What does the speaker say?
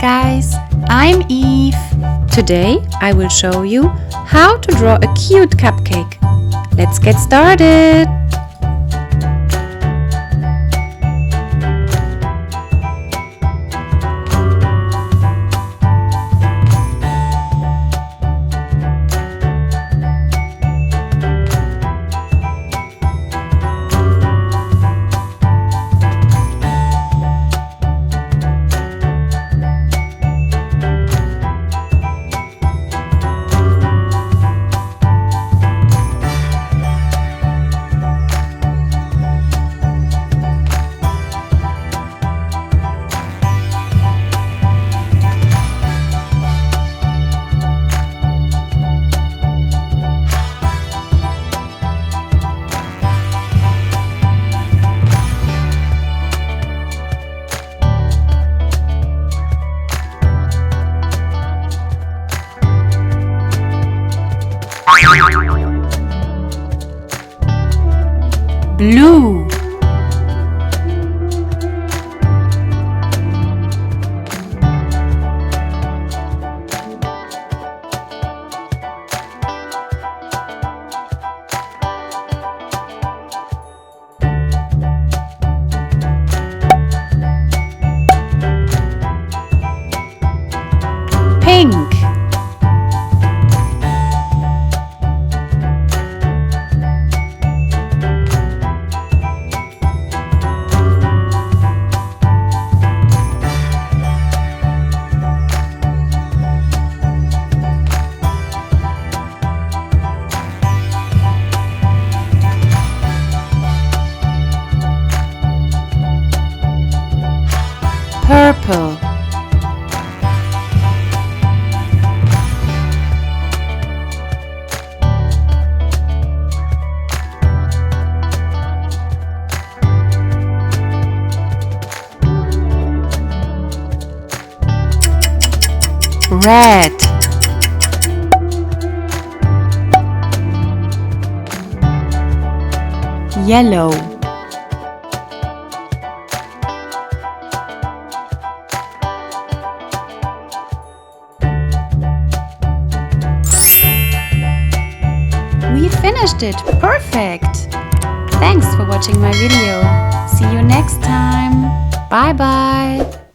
guys, I'm Eve. Today I will show you how to draw a cute cupcake. Let's get started. Blue, pink, purple, red, yellow, we finished it! Perfect! Thanks for watching my video. See you next time. Bye bye!